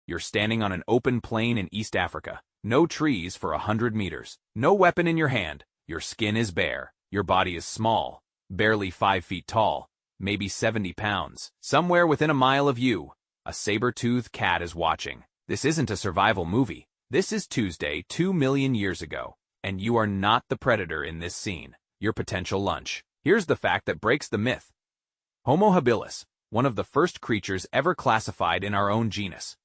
You're standing on an open plain in East Africa. No trees for 100 meters. No weapon in your hand. Your skin is bare. Your body is small. Barely 5 feet tall. Maybe 70 pounds. Somewhere within a mile of you, a saber-toothed cat is watching. This isn't a survival movie. This is Tuesday 2 million years ago. And you are not the predator in this scene. Your potential lunch. Here's the fact that breaks the myth. Homo habilis, one of the first creatures ever classified in our own genus.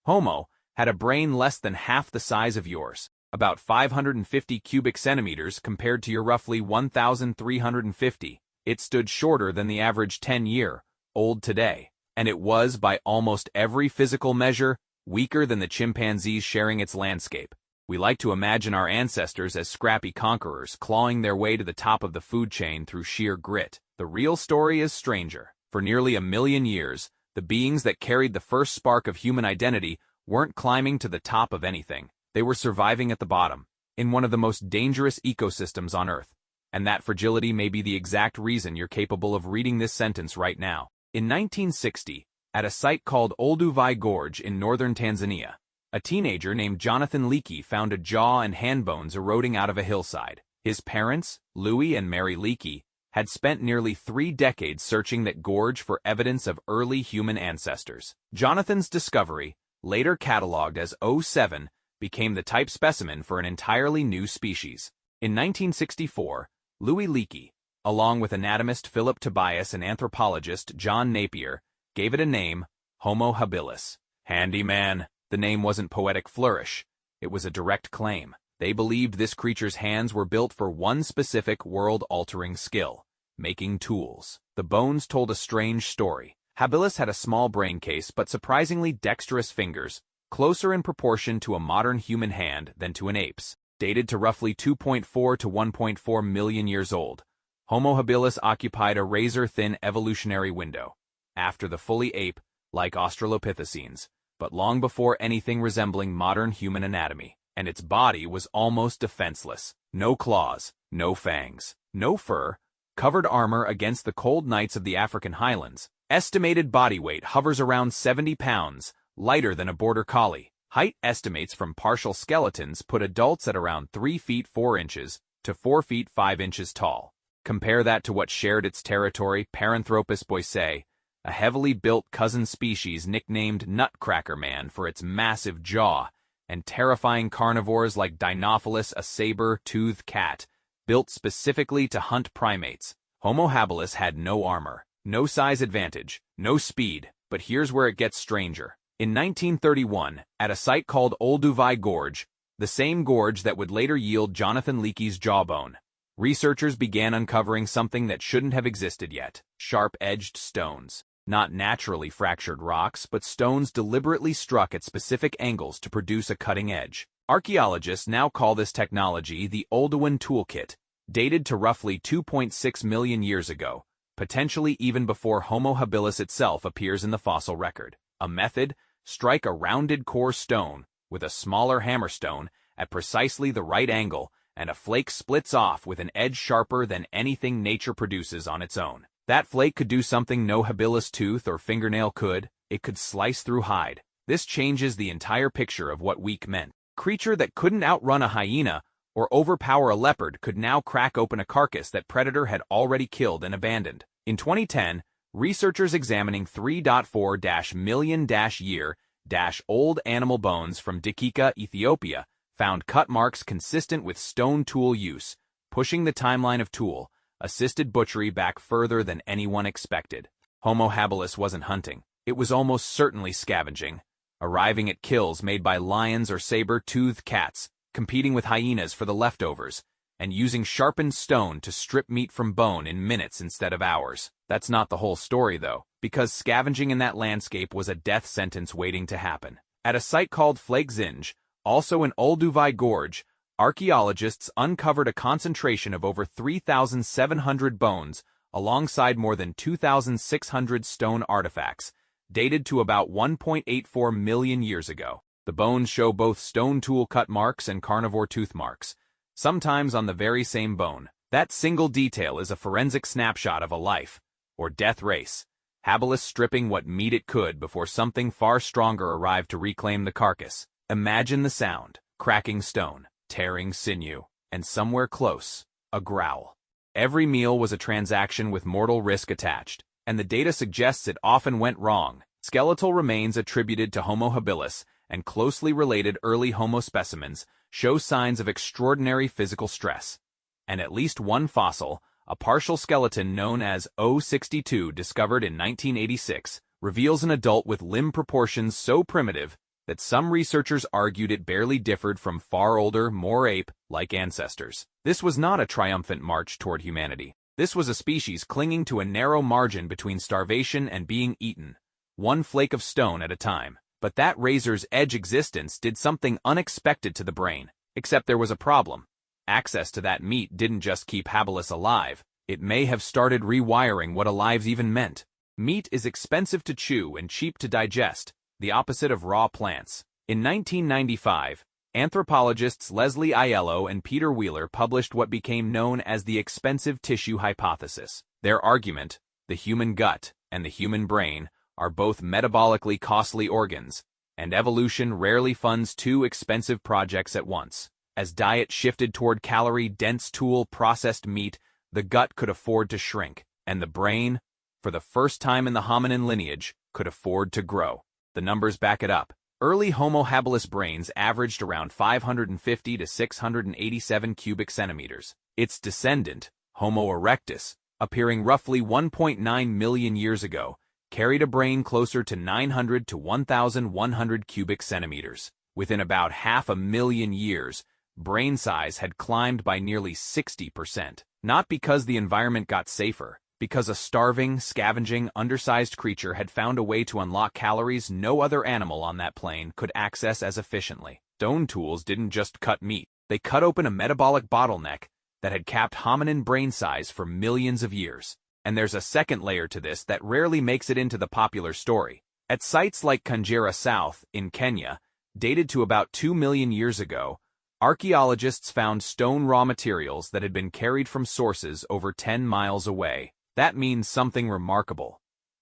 Homo had a brain less than half the size of yours, about 550 cubic centimeters compared to your roughly 1,350. It stood shorter than the average 10-year-old today, and it was, by almost every physical measure, weaker than the chimpanzees sharing its landscape. We like to imagine our ancestors as scrappy conquerors, clawing their way to the top of the food chain through sheer grit. The real story is stranger. For nearly 1 million years, the beings that carried the first spark of human identity weren't climbing to the top of anything. They were surviving at the bottom, in one of the most dangerous ecosystems on Earth. And that fragility may be the exact reason you're capable of reading this sentence right now. In 1960, at a site called Olduvai Gorge in northern Tanzania, a teenager named Jonathan Leakey found a jaw and hand bones eroding out of a hillside. His parents, Louis and Mary Leakey, had spent nearly 3 decades searching that gorge for evidence of early human ancestors. Jonathan's discovery, later catalogued as O7, became the type specimen for an entirely new species. In 1964, Louis Leakey, along with anatomist Philip Tobias and anthropologist John Napier, gave it a name, Homo habilis. Handyman. The name wasn't poetic flourish. It was a direct claim. They believed this creature's hands were built for one specific world-altering skill, making tools. The bones told a strange story. Habilis had a small brain case but surprisingly dexterous fingers, closer in proportion to a modern human hand than to an ape's. Dated to roughly 2.4 to 1.4 million years old, Homo habilis occupied a razor-thin evolutionary window, after the fully ape-like Australopithecines, but long before anything resembling modern human anatomy. And its body was almost defenseless. No claws, no fangs, no fur, covered armor against the cold nights of the African highlands. Estimated body weight hovers around 70 pounds, lighter than a border collie. Height estimates from partial skeletons put adults at around 3 feet 4 inches to 4 feet 5 inches tall. Compare that to what shared its territory, Paranthropus boisei, a heavily built cousin species nicknamed Nutcracker Man for its massive jaw, and terrifying carnivores like Dinophilis, a saber-toothed cat, built specifically to hunt primates. Homo habilis had no armor, no size advantage, no speed, but here's where it gets stranger. In 1931, at a site called Olduvai Gorge, the same gorge that would later yield Jonathan Leakey's jawbone, researchers began uncovering something that shouldn't have existed yet: sharp-edged stones. Not naturally fractured rocks, but stones deliberately struck at specific angles to produce a cutting edge. Archaeologists now call this technology the Oldowan toolkit, dated to roughly 2.6 million years ago, potentially even before Homo habilis itself appears in the fossil record. A method: strike a rounded core stone with a smaller hammerstone at precisely the right angle, and a flake splits off with an edge sharper than anything nature produces on its own. That flake could do something no habilis tooth or fingernail could. It could slice through hide. This changes the entire picture of what weak meant. A creature that couldn't outrun a hyena or overpower a leopard could now crack open a carcass that predator had already killed and abandoned. In 2010, researchers examining 3.4 million-year-old animal bones from Dakika, Ethiopia, found cut marks consistent with stone tool use, pushing the timeline of tool-assisted butchery back further than anyone expected. Homo habilis wasn't hunting. It was almost certainly scavenging, arriving at kills made by lions or saber-toothed cats, competing with hyenas for the leftovers, and using sharpened stone to strip meat from bone in minutes instead of hours. That's not the whole story, though, because scavenging in that landscape was a death sentence waiting to happen. At a site called FLK Zinj, also in Olduvai Gorge, archaeologists uncovered a concentration of over 3,700 bones alongside more than 2,600 stone artifacts, dated to about 1.84 million years ago. The bones show both stone tool cut marks and carnivore tooth marks, sometimes on the very same bone. That single detail is a forensic snapshot of a life or death race, Habilis stripping what meat it could before something far stronger arrived to reclaim the carcass. Imagine the sound: cracking stone, tearing sinew, and somewhere close, a growl. Every meal was a transaction with mortal risk attached, and the data suggests it often went wrong. Skeletal remains attributed to Homo habilis and closely related early Homo specimens show signs of extraordinary physical stress. And at least one fossil, a partial skeleton known as O62 discovered in 1986, reveals an adult with limb proportions so primitive that some researchers argued it barely differed from far older, more ape-like ancestors. This was not a triumphant march toward humanity. This was a species clinging to a narrow margin between starvation and being eaten, one flake of stone at a time. But that razor's edge existence did something unexpected to the brain. Except there was a problem. Access to that meat didn't just keep habilis alive, it may have started rewiring what alive even meant. Meat is expensive to chew and cheap to digest, the opposite of raw plants. In 1995, anthropologists Leslie Aiello and Peter Wheeler published what became known as the expensive tissue hypothesis. Their argument, the human gut and the human brain are both metabolically costly organs, and evolution rarely funds two expensive projects at once. As diet shifted toward calorie-dense tool-processed meat, the gut could afford to shrink, and the brain, for the first time in the hominin lineage, could afford to grow. The numbers back it up. Early Homo habilis brains averaged around 550 to 687 cubic centimeters. Its descendant, Homo erectus, appearing roughly 1.9 million years ago, carried a brain closer to 900 to 1,100 cubic centimeters. Within about 500,000 years, brain size had climbed by nearly 60%. Not because the environment got safer, because a starving, scavenging, undersized creature had found a way to unlock calories no other animal on that plane could access as efficiently. Stone tools didn't just cut meat, they cut open a metabolic bottleneck that had capped hominin brain size for millions of years. And there's a second layer to this that rarely makes it into the popular story. At sites like Kanjera South, in Kenya, dated to about 2 million years ago, archaeologists found stone raw materials that had been carried from sources over 10 miles away. That means something remarkable.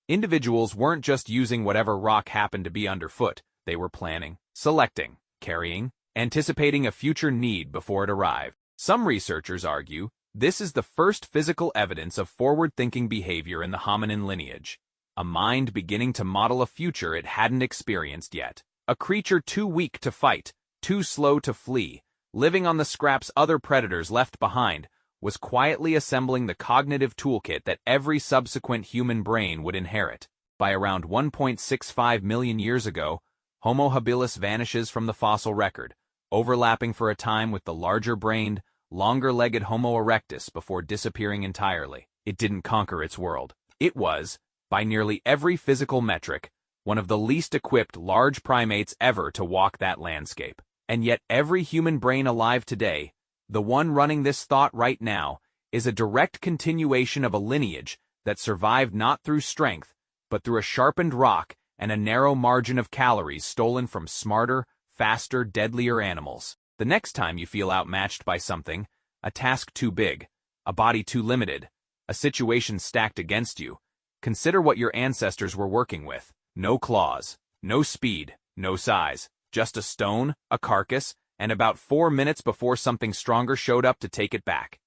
Individuals weren't just using whatever rock happened to be underfoot, they were planning, selecting, carrying, anticipating a future need before it arrived. Some researchers argue this is the first physical evidence of forward-thinking behavior in the hominin lineage, a mind beginning to model a future it hadn't experienced yet. A creature too weak to fight, too slow to flee, living on the scraps other predators left behind, was quietly assembling the cognitive toolkit that every subsequent human brain would inherit. By around 1.65 million years ago, Homo habilis vanishes from the fossil record, overlapping for a time with the larger-brained, longer-legged Homo erectus before disappearing entirely. It didn't conquer its world. It was, by nearly every physical metric, one of the least equipped large primates ever to walk that landscape. And yet every human brain alive today, the one running this thought right now, is a direct continuation of a lineage that survived not through strength, but through a sharpened rock and a narrow margin of calories stolen from smarter, faster, deadlier animals. The next time you feel outmatched by something, a task too big, a body too limited, a situation stacked against you, consider what your ancestors were working with. No claws, no speed, no size. Just a stone, a carcass, and about 4 minutes before something stronger showed up to take it back.